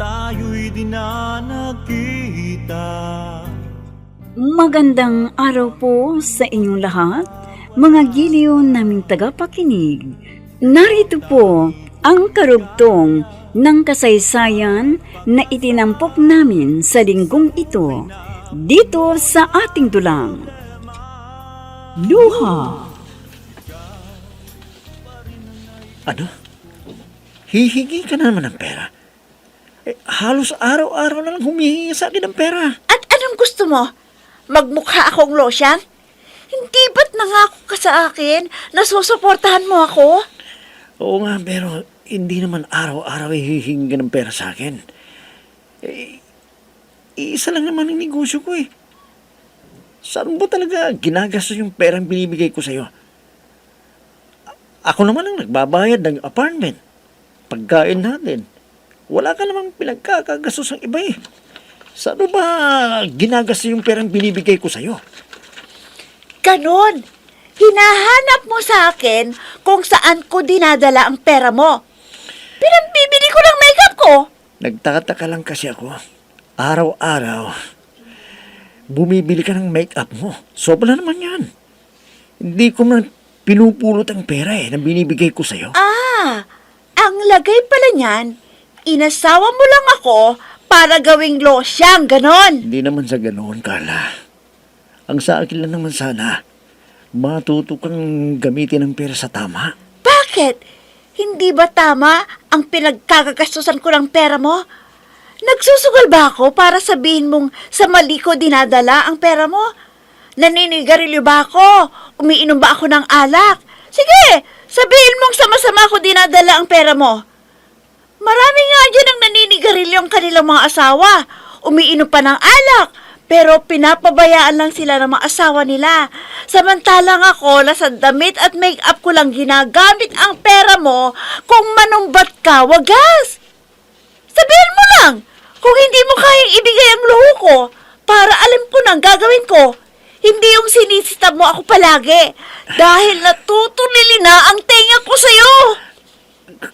tayo'y di na nagkita. Magandang araw po sa inyong lahat, mga giliw naming tagapakinig. Narito po ang karugtong ng kasaysayan na itinampok namin sa linggong ito, dito sa ating dulang. Luha. Ano? Hihingi ka na naman ng pera? Halos araw-araw na lang humihingi sa akin ng pera. At anong gusto mo? Magmukha akong losyang? Hindi ba't nangako ka sa akin na susuportahan mo ako? Oo nga, pero hindi naman araw-araw hihingi ka ng pera sa akin. Isa lang naman ang negosyo ko eh. Saan mo talaga ginagastos yung perang binibigay ko sa'yo? Ako naman ang nagbabayad ng apartment. Pagkain natin. Wala ka namang pinagkakagastos ng iba eh. Saan mo ba ginagastos yung perang binibigay ko sa'yo? Ganon. Hinahanap mo sa akin kung saan ko dinadala ang pera mo. Pinambibili ko ng makeup ko. Nagtataka lang kasi ako. Araw-araw, bumibili ka ng make-up mo. Sobra naman yan. Hindi ko man pinupulot ang pera na binibigay ko sa'yo. Ang lagay pala niyan, inasawa mo lang ako para gawing losyang, ganon. Hindi naman sa ganoon, Carla. Ang sa akin lang naman sana, matuto kang gamitin ang pera sa tama. Bakit? Hindi ba tama ang pinagkakagastusan ko ng pera mo? Nagsusugal ba ako para sabihin mong sa mali ko dinadala ang pera mo? Naninigarilyo ba ako? Umiinom ba ako ng alak? Sige, sabihin mong sama-sama ko dinadala ang pera mo. Marami nga dyan ang naninigarilyo ang kanilang mga asawa. Umiinom pa ng alak, pero pinapabayaan lang sila ng mga asawa nila. Samantalang ako, nasa damit at make-up ko lang ginagamit ang pera mo kung manumbat ka, wagas. Sabihin mo lang, kung hindi mo kayang ibigay ang luho ko, para alam ko nang gagawin ko. Hindi yung sinisita mo ako palagi, dahil natutulili na ang tenga ko sa'yo.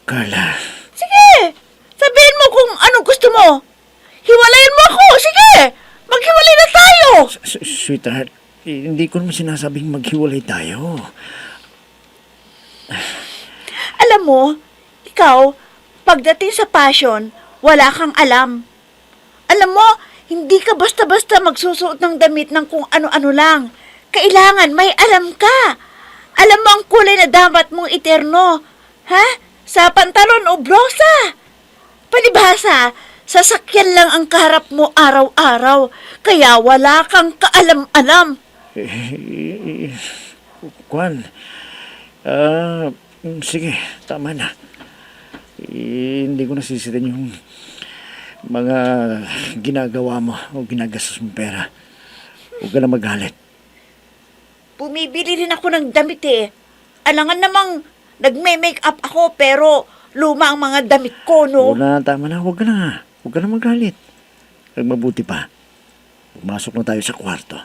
Carla. Sige, sabihin mo kung anong gusto mo. Hiwalayin mo ako, sige, maghiwalay na tayo. Sweetheart, hindi ko naman sinasabing maghiwalay tayo. Alam mo, ikaw, pagdating sa passion, wala kang alam. Alam mo, hindi ka basta-basta magsusuot ng damit ng kung ano-ano lang. Kailangan may alam ka. Alam mo ang kulay na dapat mong iterno. Ha? Sa pantalon o blosa. Palibhasa, sasakyan lang ang kaharap mo araw-araw. Kaya wala kang kaalam-alam. Kwan, sige, tama na. Hindi ko nasisitin yung mga ginagawa mo o ginagastos mong pera. Huwag ka na magalit. Bumibili rin ako ng damit eh. Alangan namang nagme-make up ako pero luma ang mga damit ko, no? Wala, tama na. Huwag ka na. Huwag ka na magalit. Mabuti pa. Pumasok na tayo sa kwarto.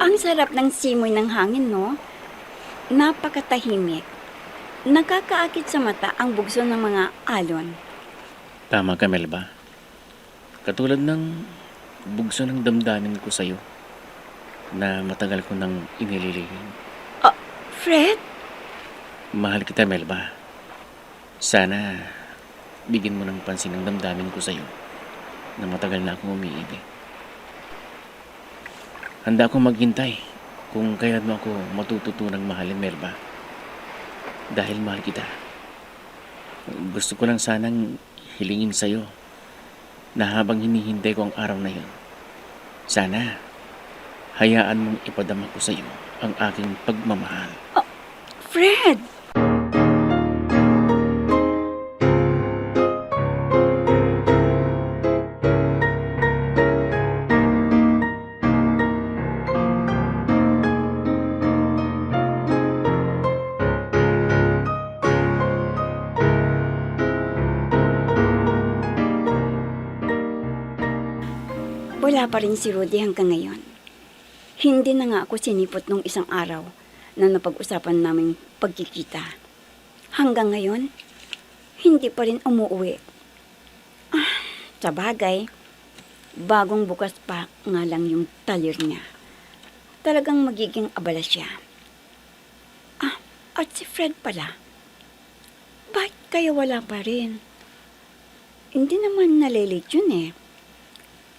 Ang sarap ng simoy ng hangin, no? Napakatahimik. Nakakaakit sa mata ang bugso ng mga alon. Tama ka, Melba. Katulad ng bugso ng damdamin ko sa'yo na matagal ko nang inililihim. Fred? Mahal kita, Melba. Sana bigyan mo ng pansin ang damdamin ko sa'yo na matagal na akong umiibig. Handa akong maghintay kung kailan mo ako matututunang mahalin, Melba. Dahil mahal kita. Gusto ko lang sanang hilingin sa'yo na habang hinihintay ko ang araw na yun, sana hayaan mong ipadama ko sa'yo ang aking pagmamahal. Fred! wala pa rin si Rudy hanggang ngayon. Hindi na nga ako sinipot nung isang araw na napag-usapan naming pagkikita. Hanggang ngayon, hindi pa rin umuwi. Sa bagay, bagong bukas pa nga lang yung talir niya. Talagang magiging abala siya. At si Fred pala. Bakit kaya wala pa rin? Hindi naman nalilate yun eh.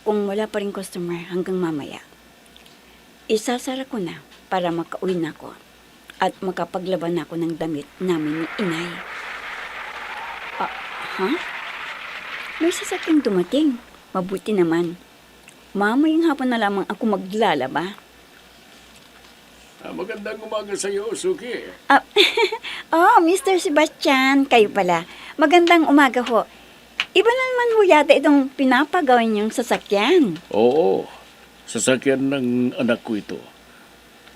Kung wala pa rin customer hanggang mamaya, isasara ko na para makauwi na ako at makapaglaban ako ng damit namin ni Inay. May sasakyang dumating. Mabuti naman. Mamayang hapon na lamang ako maglalaba. Magandang umaga sa iyo, Suki. Mr. Sebastian, kayo pala. Magandang umaga ho. Iba naman ho yata itong pinapagawin niyong sasakyan. Oo, sasakyan ng anak ko ito.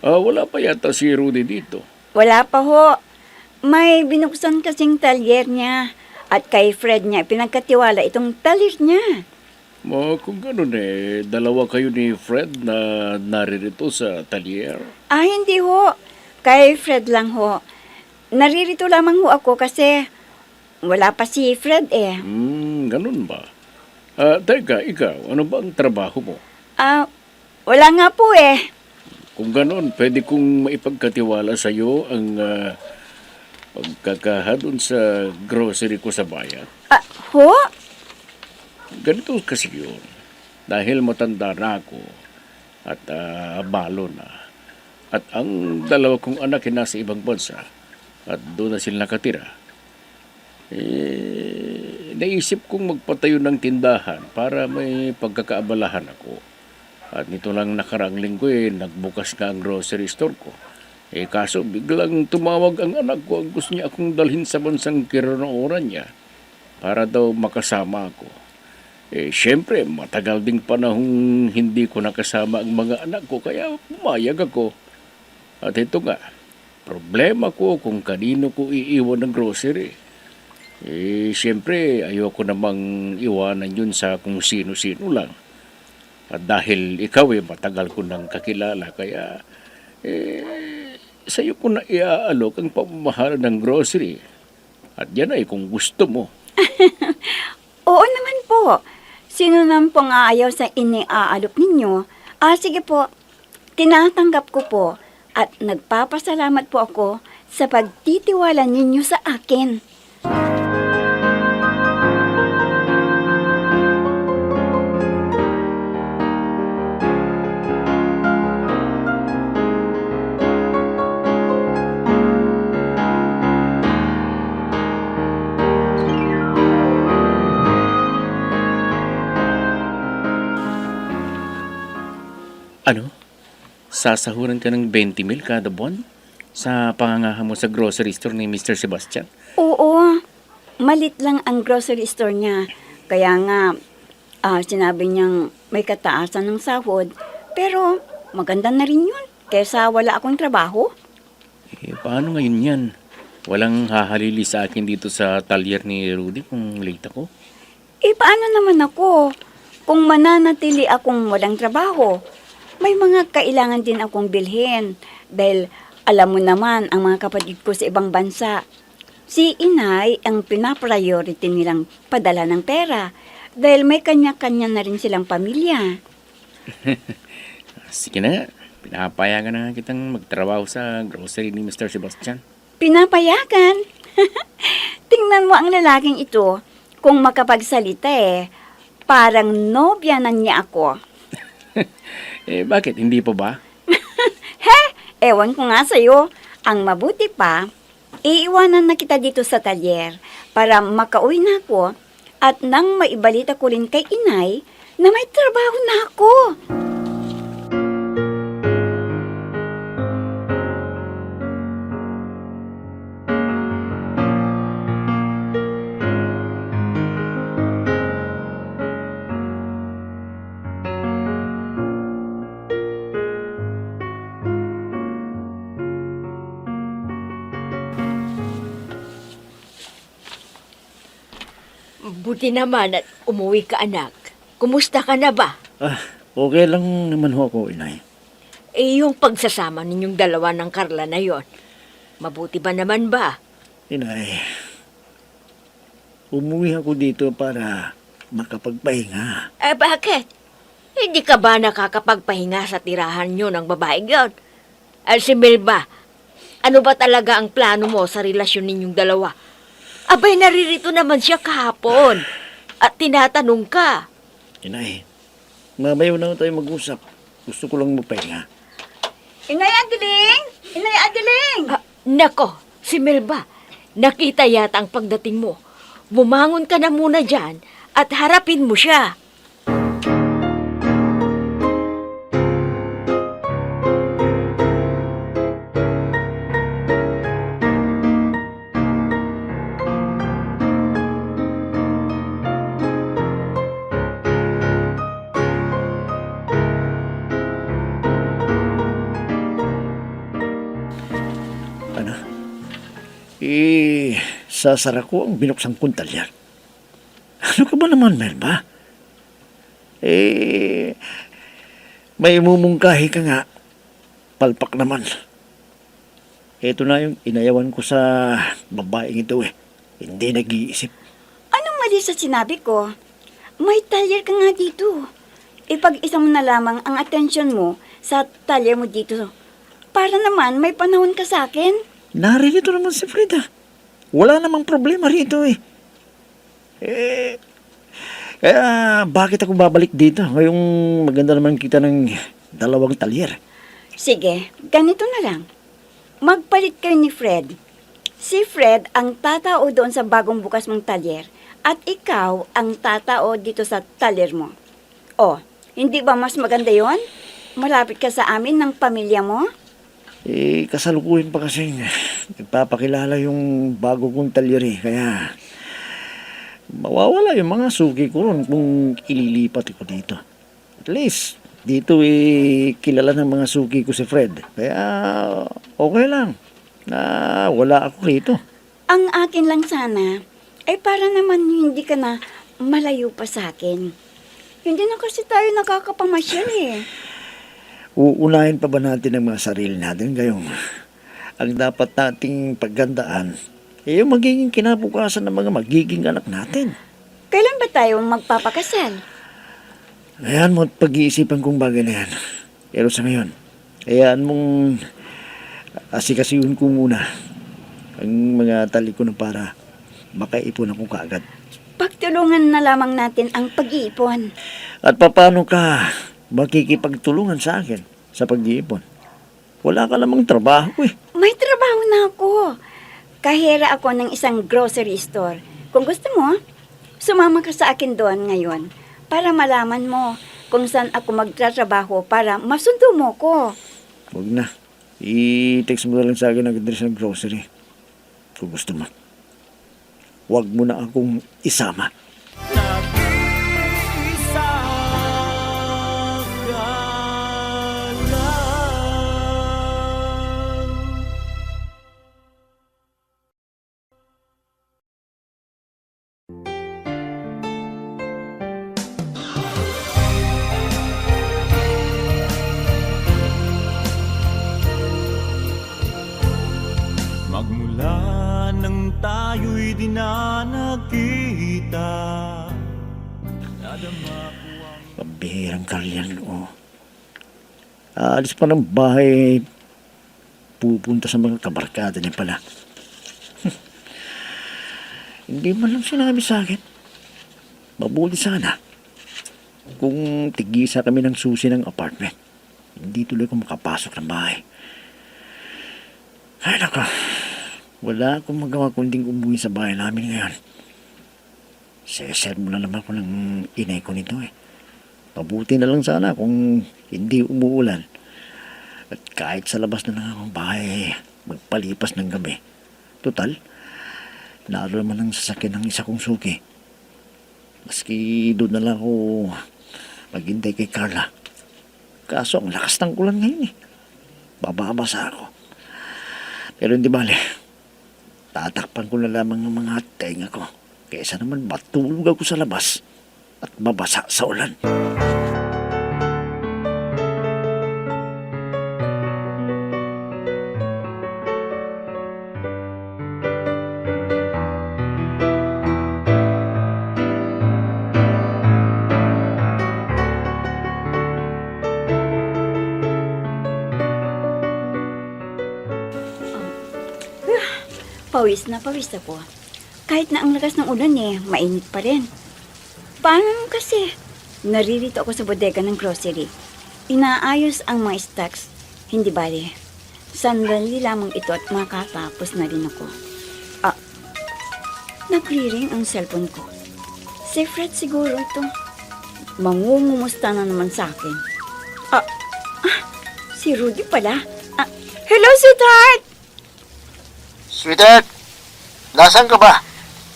Wala pa yata si Rudy dito. Wala pa ho. May binuksan kasing talyer niya. At kay Fred niya, pinagkatiwala itong talir niya. Kung gano'n dalawa kayo ni Fred na naririto sa talyer. Hindi ho. Kay Fred lang ho. Naririto lamang ho ako kasi wala pa si Fred eh. Ganun ba? Teka, ikaw, ano ba ang trabaho mo? Wala nga po eh. Kung gano'n, pwede kong maipagkatiwala sa iyo ang pagkakahadon sa grocery ko sa bayan. Ho? Ganito kasi yun. Dahil matanda na ako at balo na. At ang dalawa kong anak ay nasa ibang bansa at doon na sila nakatira. Naisip kong magpatayo ng tindahan para may pagkakaabalahan ako. At nito lang nakarang linggo nagbukas na ang grocery store ko. Kaso biglang tumawag ang anak ko. Gusto niya akong dalhin sa bansang kinaroonan niya para daw makasama ako. Siyempre, matagal ding panahong hindi ko nakasama ang mga anak ko, kaya pumayag ako. At ito nga, problema ko kung kanino ko iiwan ng grocery. Siyempre, ayoko namang iwanan yun sa kung sino-sino lang. At dahil ikaw matagal ko nang kakilala, kaya sa'yo ko na iaalok ang pamamahala ng grocery. At yan ay kung gusto mo. Oo naman po. Sino naman pong aayaw sa iniaalok ninyo? Sige po, tinatanggap ko po at nagpapasalamat po ako sa pagtitiwala ninyo sa akin. Ano? Sasahuran ka ng 20 mil kada buwan sa pangangaha mo sa grocery store ni Mr. Sebastian? Oo, malit lang ang grocery store niya. Kaya nga, sinabi niyang may kataasan ng sahod. Pero maganda na rin yun kaysa wala akong trabaho. Paano ngayon yan? Walang hahalili sa akin dito sa talyer ni Rudy kung late ako? Paano naman ako kung mananatili akong walang trabaho? May mga kailangan din akong bilhin dahil alam mo naman ang mga kapatid ko sa ibang bansa. Si Inay ang pinapriority nilang padala ng pera dahil may kanya-kanya na rin silang pamilya. Sige na, pinapayagan na kitang magtrabaho sa grocery ni Mr. Sebastian. Pinapayagan? Tingnan mo ang lalaking ito kung makapagsalita parang nobya na niya ako. Bakit? Hindi pa ba? Ewan ko nga sa'yo. Ang mabuti pa, iiwanan na kita dito sa talyer para makauwi na ako at nang maibalita ko rin kay Inay na may trabaho na ako. Buti naman at umuwi ka, anak. Kumusta ka na ba? Okay lang naman ho ako, inay. Eh, yung pagsasama ninyong dalawa ng Carla na yon, mabuti ba naman ba? Inay, umuwi ako dito para makapagpahinga. Eh, bakit? Hindi ka ba nakakapagpahinga sa tirahan nyo ng babaeng yon? Si Melba, ano ba talaga ang plano mo sa relasyon ninyong dalawa? Abay, naririto naman siya kahapon. At tinatanong ka. Inay, mamayo na tayo mag-usap. Gusto ko lang magpahinga. Inay Adeling! Inay Adeling! Nako, si Melba, nakita yata ang pagdating mo. Bumangon ka na muna dyan at harapin mo siya. Ano? Sasara ko ang binuksang kuntalyan. Ano ka ba naman, Melba? May mumungkahi ka nga. Palpak naman. Ito na yung inayawan ko sa babaeng ito eh. Hindi nag-iisip. Anong mali sa sinabi ko? May talyer ka nga dito. Ipag-isa mo na lamang ang atensyon mo sa talyer mo dito. Para naman may panahon ka sa akin. Naririto naman si Frida. Wala namang problema rito eh. Kaya bakit ako babalik dito? Ngayong maganda naman kita ng 2 talyer. Sige, ganito na lang. Magpalit kayo ni Fred. Si Fred ang tatao doon sa bagong bukas mong talyer at ikaw ang tatao dito sa talyer mo. Oh, hindi ba mas maganda yon? Malapit ka sa amin ng pamilya mo? Kasalukuyan pa kasi nagpapakilala yung bago kong talyer eh. Kaya mawawala yung mga suki ko ron kung ililipat ko dito. At least, dito kilala ng mga suki ko si Fred. Kaya okay lang na wala ako rito. Ang akin lang sana ay para naman hindi ka na malayo pa sa akin. Hindi na kasi tayo nakakapamasyal eh. Uunahin pa ba natin ang mga sarili natin ngayong ang dapat nating paggandaan yung magiging kinabukasan ng mga magiging anak natin. Kailan ba tayo magpapakasal? Ayan mo at pag-iisipan kong bagay na yan. Pero sa ngayon, ayan mong asikasihun ko muna ang mga tali ko na para makaipon ako kaagad. Pagtulungan na lamang natin ang pag-iipon. At paano ka makikipagtulungan sa akin sa pag-iipon? Wala ka namang trabaho eh. May trabaho na ako. Kahera ako ng isang grocery store. Kung gusto mo, sumama ka sa akin doon ngayon para malaman mo kung saan ako magtatrabaho para masundo mo ko. Huwag na. I-text mo na lang sa akin ang address ng grocery. Kung gusto mo. Huwag mo na akong isama. Nag-iisa ka lang. Magmula nang tayo'y di na nagkita, nadama ko ang Pambihirang Karlian, oh. Aalis pa ng bahay, pupunta sa mga kabarkada niya pala. Hindi man lang sinabi sa akin. Mabuti sana kung tigisa kami ng susi ng apartment. Hindi tuloy ko makapasok ng bahay. Ay, nako. Wala akong magawa kunding umuwi sa bahay namin ngayon. Seser mo na naman ako ng inay ko nito eh. Mabuti na lang sana kung hindi umuulan. At kahit sa labas na lang akong bahay, magpalipas ng gabi. Total, naroon naman ang sasakyan ng isa kong suki. Maski doon na lang ako maghintay kay Carla. Kaso ang lakas ng ulan ngayon eh. Bababasa ako. Pero hindi bale. Tatakpan ko na lamang ng mga tenga ko. Kaysa naman matulog ako sa labas at mabasa sa ulan. na pawis ako. Kahit na ang lakas ng ulan mainit pa rin. Paano kasi? Naririto ako sa bodega ng grocery. Inaayos ang mga stocks. Hindi bali. Sandali lamang ito at makatapos na rin ako. Nagre-ring ang cellphone ko. Si Fred siguro ito. Mangungumusta na naman sa akin. Si Rudy pala. Hello, sweetheart! Sweetheart, nasaan ka ba?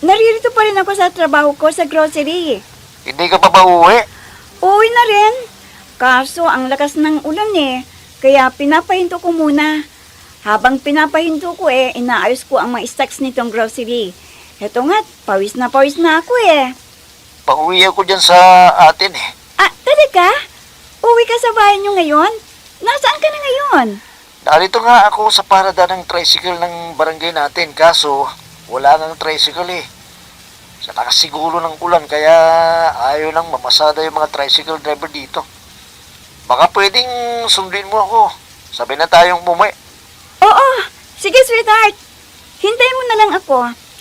Naririto pa rin ako sa trabaho ko sa grocery. Hindi ka pa ba uwi? Uwi na rin. Kaso ang lakas ng ulan kaya pinapahinto ko muna. Habang pinapahinto ko inaayos ko ang mga stocks nitong grocery. Heto nga't, pawis na ako Pauwi ako dyan sa atin Talaga? Uwi ka sa bahay niyo ngayon? Nasaan ka na ngayon? Narito nga ako sa parada ng tricycle ng barangay natin, kaso wala nang tricycle Sa nakasiguro ng ulan, kaya ayaw nang mamasada yung mga tricycle driver dito. Baka pwedeng sundin mo ako. Sabi na tayong umuwi. Oo, sige sweetheart. Hintayin mo na lang ako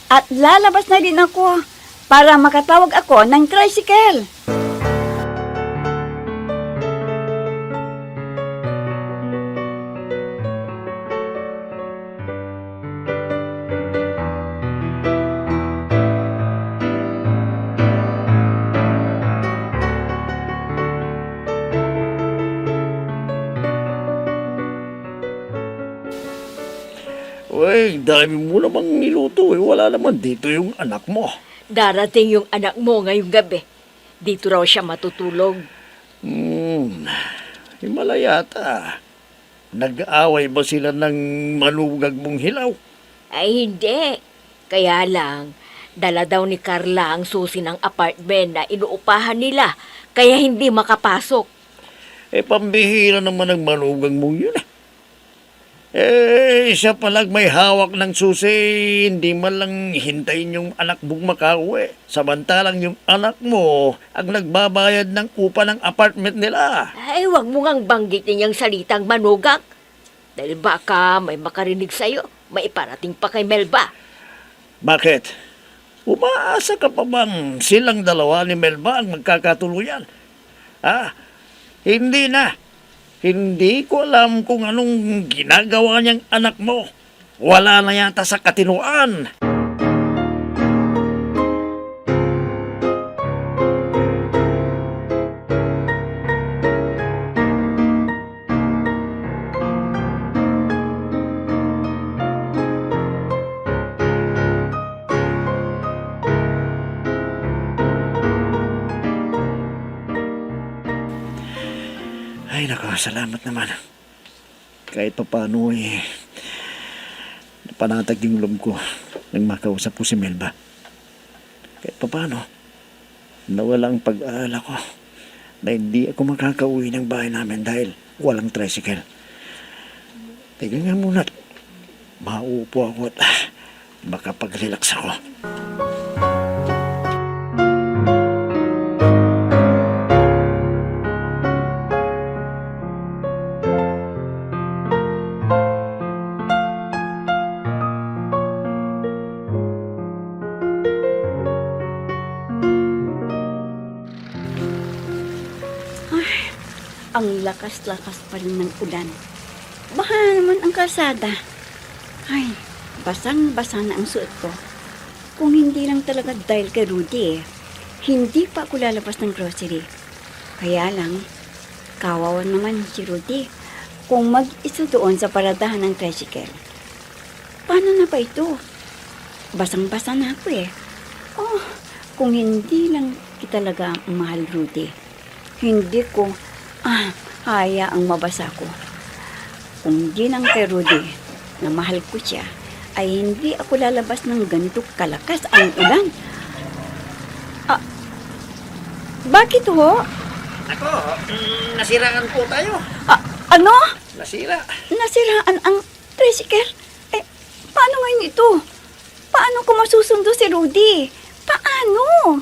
at lalabas na din ako para makatawag ako ng tricycle. Uy, dami mo namang niluto Wala naman dito yung anak mo. Darating yung anak mo ngayong gabi. Dito raw siya matutulog. Himala yata. Nag-aaway ba sila ng manugag mong hilaw? Ay hindi. Kaya lang, dala daw ni Carla ang susi ng apartment na inuupahan nila. Kaya hindi makapasok. Pambihira naman ang manugang mong yun siya palag may hawak ng susi, hindi man lang hintayin yung anak mong makauwi. Samantalang yung anak mo ang nagbabayad ng upa ng apartment nila. Ay, wag mo ngang banggitin yung salitang manugak. Dahil baka may makarinig sa'yo, may iparating pa kay Melba. Bakit? Umaasa ka pa bang silang dalawa ni Melba ang magkakatuluyan? Hindi na. Hindi ko alam kung anong ginagawa niyang anak mo. Wala na yata sa katinuan. Ay, nako, salamat naman. Kahit pa paano napanatag yung loob ko nang makausap ko si Melba. Kahit pa paano, nawala ang pag-aalala ko na hindi ako makakauwi ng bahay namin dahil walang tricycle. Teka nga muna, mauupo ako at makapag-relax ako. Ang lakas-lakas pa rin ng ulan. Baka naman ang kalsada. Ay, basang-basa na ang suot ko. Kung hindi lang talaga dahil kay Rudy hindi pa ako lalabas ng grocery. Kaya lang, kawawa naman si Rudy kung mag-isa doon sa paradahan ng tricycle. Paano na ba ito? Basang-basa na ako kung hindi lang kita talaga mahal, Rudy, hindi ko hayaang mabasa ko. Kung di lang kay Rudy na mahal ko siya, ay hindi ako lalabas ng ganito kalakas ang ulan. Bakit ho? Ako, nasiraan po tayo. Ano? Nasira. Nasiraan ang tricycle? Paano ngayon ito? Paano ko masusundo si Rudy? Paano?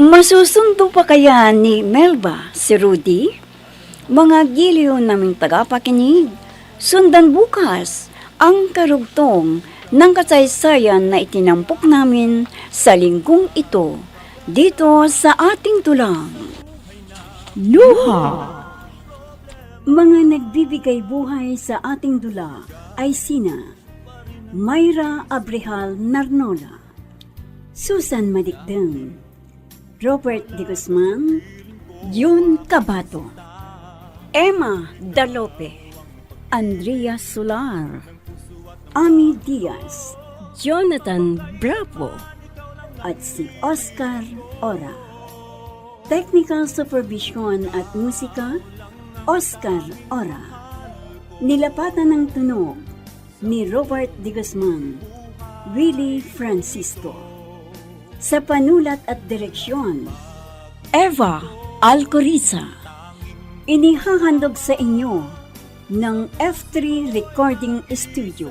Masusundo pa kaya ni Melba si Rudy? Mga giliw naming tagapakinig, sundan bukas ang karugtong ng kasaysayan na itinampok namin sa linggong ito dito sa ating tulang. Luha! Mga nagbibigay buhay sa ating dula ay sina Mayra Abrehal Narnola, Susan Madikdeng, Robert De Guzman, Jun Cabato, Emma Dalope, Andrea Solar, Ami Diaz, Jonathan Bravo, at si Oscar Ora. Technical Supervision at Musika, Oscar Ora. Nilapatan ng tunog ni Robert De Guzman, Willie Francisco. Sa panulat at direksyon, Eva Alcoriza. Inihahandog sa inyo ng F3 Recording Studio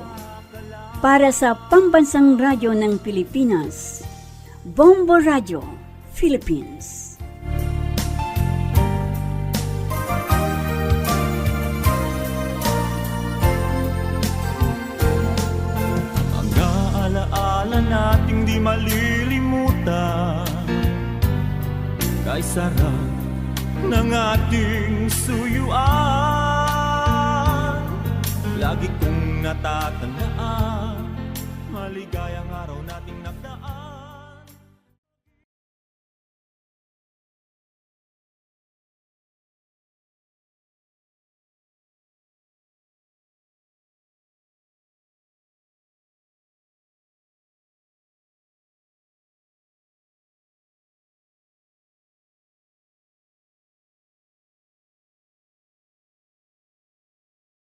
para sa Pambansang Radyo ng Pilipinas, Bombo Radio, Philippines. Ang alaala nating di malilimutan, kay sarap ng ating suyuan. Lagi kong natatandaan, maligayang